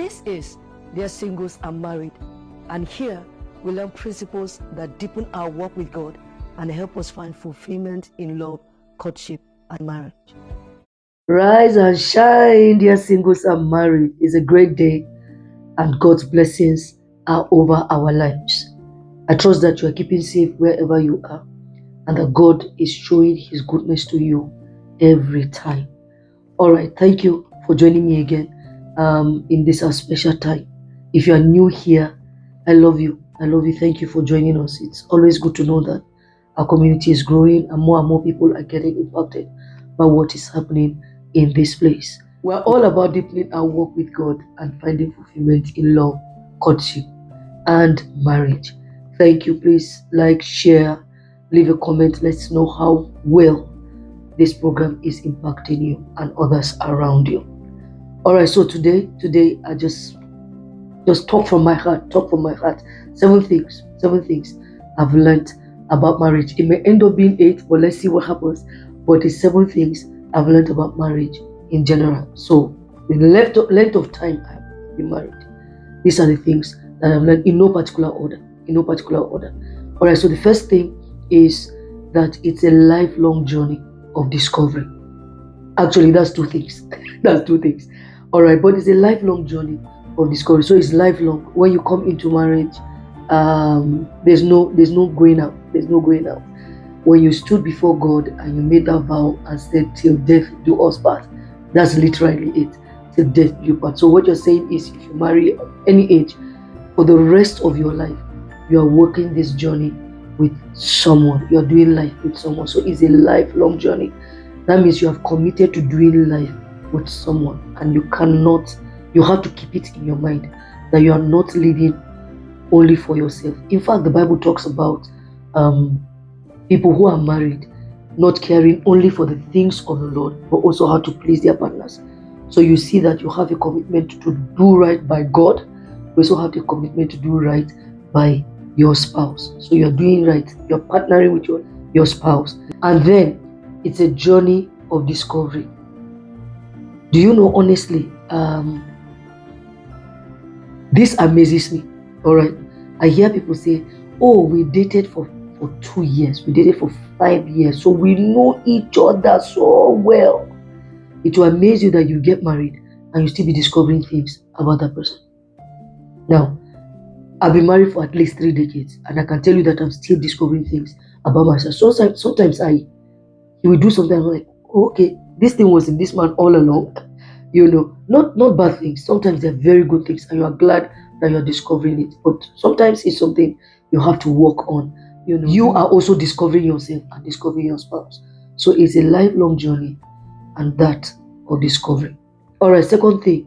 This is Dear Singles and Married, and here we learn principles that deepen our walk with God and help us find fulfillment in love, courtship, and marriage. Rise and shine, dear singles and married. It's a great day, and God's blessings are over our lives. I trust that you are keeping safe wherever you are, and that God is showing His goodness to you every time. All right, thank you for joining me again in this special time. If you are new here, I love you. I love you. Thank you for joining us. It's always good to know that our community is growing and more people are getting impacted by what is happening in this place. We're all about deepening our work with God and finding fulfillment in love, courtship, and marriage. Thank you. Please like, share, leave a comment. Let's know how well this program is impacting you and others around you. All right, so today I just talk from my heart. Seven things I've learned about marriage. It may end up being 8, but let's see what happens. But it's 7 things I've learned about marriage in general. So in the length of time I've been married, these are the things that I've learned in no particular order. All right, so the first thing is that it's a lifelong journey of discovery. Actually, that's two things. All right, but it's a lifelong journey of discovery. So it's lifelong. When you come into marriage, there's no going out. When you stood before God and you made that vow and said, "Till death do us part," that's literally it. Till death do you part. So what you're saying is, if you marry at any age, for the rest of your life, you are walking this journey with someone. You are doing life with someone. So it's a lifelong journey. That means you have committed to doing life with someone, and you have to keep it in your mind that you are not living only for yourself. In fact, the Bible talks about people who are married not caring only for the things of the Lord, but also how to please their partners. So you see that you have a commitment to do right by God. You also have the commitment to do right by your spouse. So you're doing right, you're partnering with your spouse. And then it's a journey of discovery. Do you know, honestly, this amazes me. All right, I hear people say, "Oh, we dated for 2 years, we dated for 5 years, so we know each other so well." It will amaze you that you get married and you still be discovering things about that person. Now, I've been married for at least 3 decades, and I can tell you that I'm still discovering things about myself. Sometimes he will do something, I'm like, "Oh, okay, this thing was in this man all along." Not bad things. Sometimes they're very good things, and you are glad that you're discovering it. But sometimes it's something you have to work on. You are also discovering yourself and discovering your spouse. So it's a lifelong journey, and that of discovery. All right, second thing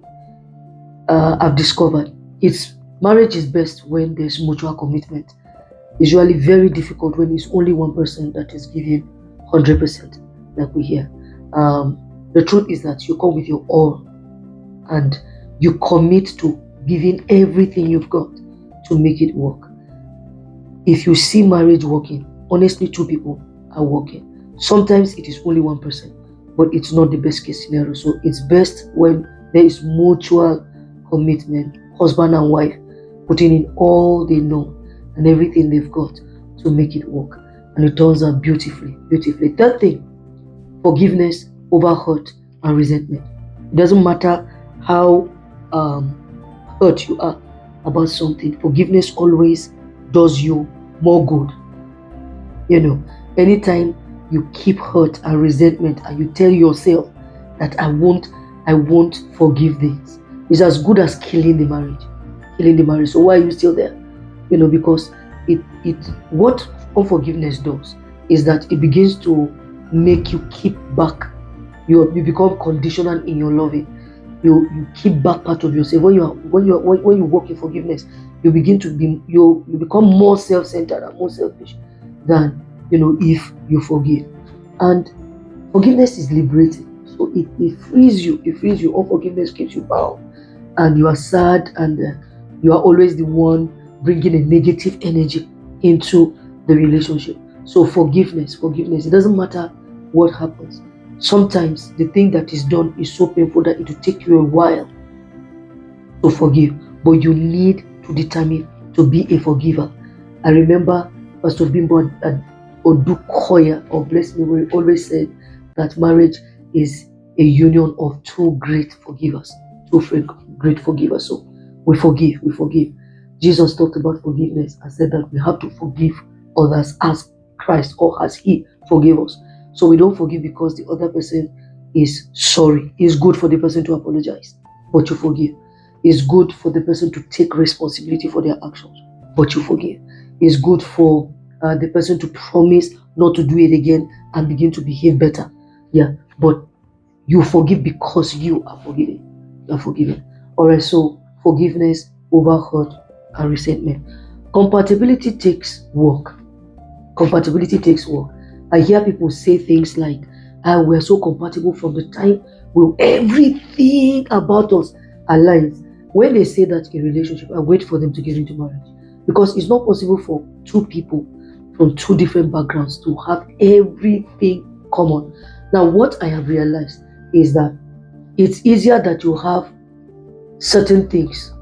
I've discovered, it's marriage is best when there's mutual commitment. It's usually very difficult when it's only one person that is giving 100%, like we hear. The truth is that you come with your all, and you commit to giving everything you've got to make it work. If you see marriage working, honestly, 2 people are working. Sometimes it is only one person, but it's not the best case scenario. So it's best when there is mutual commitment, husband and wife putting in all they know and everything they've got to make it work, and it turns out beautifully. Third thing, forgiveness over hurt and resentment. It doesn't matter how hurt you are about something, forgiveness always does you more good. Anytime you keep hurt and resentment and you tell yourself that I won't forgive this, it's as good as killing the marriage. So why are you still there? Because it what unforgiveness does is that it begins to make you keep back. You become conditional in your loving. You keep back part of yourself. When you work in forgiveness, you become more self-centered and more selfish than if you forgive. And forgiveness is liberating. So it frees you. Unforgiveness keeps you bound, and you are sad, and you are always the one bringing a negative energy into the relationship. So forgiveness. It doesn't matter what happens. Sometimes the thing that is done is so painful that it will take you a while to forgive, but you need to determine to be a forgiver. I remember Pastor Bimbo Odukoya of Blessed Memory always said that marriage is a union of two great forgivers, great forgivers. So we forgive. Jesus talked about forgiveness and said that we have to forgive others as Christ or as He forgave us. So we don't forgive because the other person is sorry. It's good for the person to apologize, but you forgive. It's good for the person to take responsibility for their actions, but you forgive. It's good for the person to promise not to do it again and begin to behave better. Yeah, but you forgive because you are forgiven. You are forgiven. All right, so forgiveness over hurt and resentment. Compatibility takes work. Compatibility takes work. I hear people say things like, we're so compatible from the time everything about us aligns. When they say that in a relationship, I wait for them to get into marriage. Because it's not possible for two people from two different backgrounds to have everything common. Now, what I have realized is that it's easier that you have certain things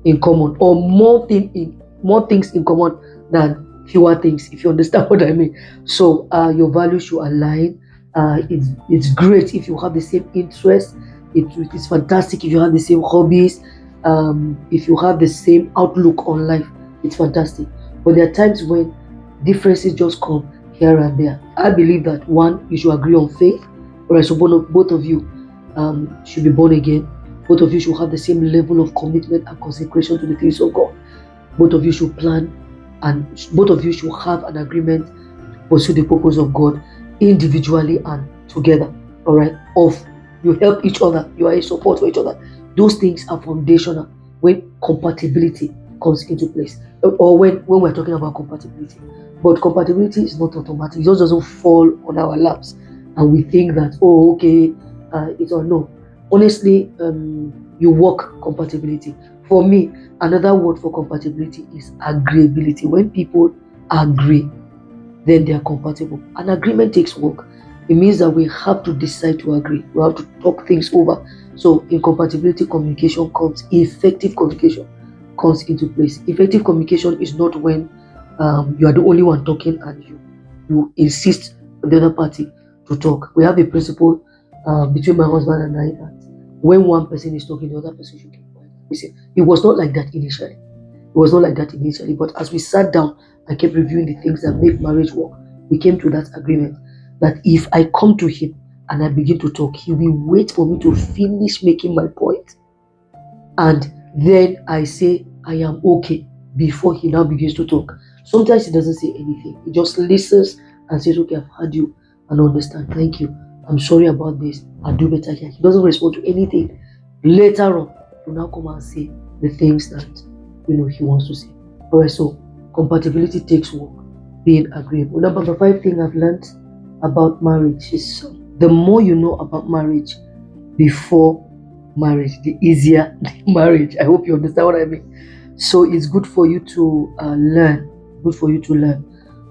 in common or more things in common than fewer things, if you understand what I mean. So your values should align. It's great if you have the same interests. It's fantastic if you have the same hobbies. If you have the same outlook on life, it's fantastic. But there are times when differences just come here and there. I believe that one, you should agree on faith. All right, so both of you should be born again. Both of you should have the same level of commitment and consecration to the things of God. Both of you should plan, and both of you should have an agreement to pursue the purpose of God individually and together. All right, you help each other, you are a support for each other. Those things are foundational when compatibility comes into place, or when we're talking about compatibility. But compatibility is not automatic; it just doesn't fall on our laps, and we think that, oh, okay, it's or no. Honestly, you work compatibility. For me, another word for compatibility is agreeability. When people agree, then they are compatible. An agreement takes work. It means that we have to decide to agree. We have to talk things over. So in compatibility, effective communication comes into place. Effective communication is not when you are the only one talking and you insist on the other party to talk. We have a principle between my husband and I that when one person is talking, the other person should keep quiet. It was not like that initially. It was not like that initially, but as we sat down and kept reviewing the things that make marriage work, we came to that agreement that if I come to him and I begin to talk, he will wait for me to finish making my point. And then I say, I am okay, before he now begins to talk. Sometimes he doesn't say anything. He just listens and says, okay, I've heard you and understand. Thank you. I'm sorry about this. I'll do better here. He doesn't respond to anything. Later on, he'll now come and say the things that he wants to say. All right, so compatibility takes work, being agreeable. Number 5 thing I've learned about marriage is the more you know about marriage before marriage, the easier the marriage. I hope you understand what I mean. So it's good for you to learn. Good for you to learn.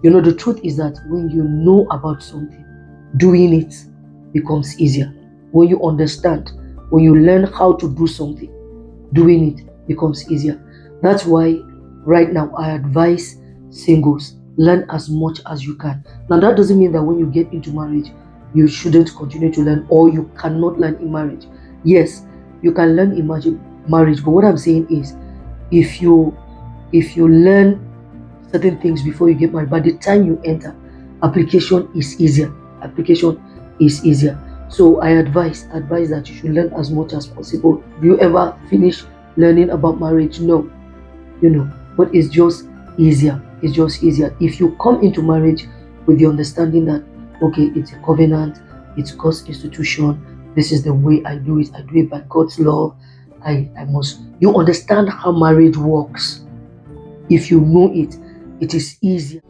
The truth is that when you know about something, doing it becomes easier. When you understand, when you learn how to do something, doing it becomes easier. That's why right now I advise singles, learn as much as you can. Now that doesn't mean that when you get into marriage, you shouldn't continue to learn or you cannot learn in marriage. Yes, you can learn in marriage, but what I'm saying is if you learn certain things before you get married, by the time you enter, application is easier. Application is easier. So I advise that you should learn as much as possible. Do you ever finish learning about marriage? No, but it's just easier. It's just easier if you come into marriage with the understanding that okay, it's a covenant, it's God's institution. This is the way I do it. I do it by God's love. I must. You understand how marriage works. If you know it, it is easier.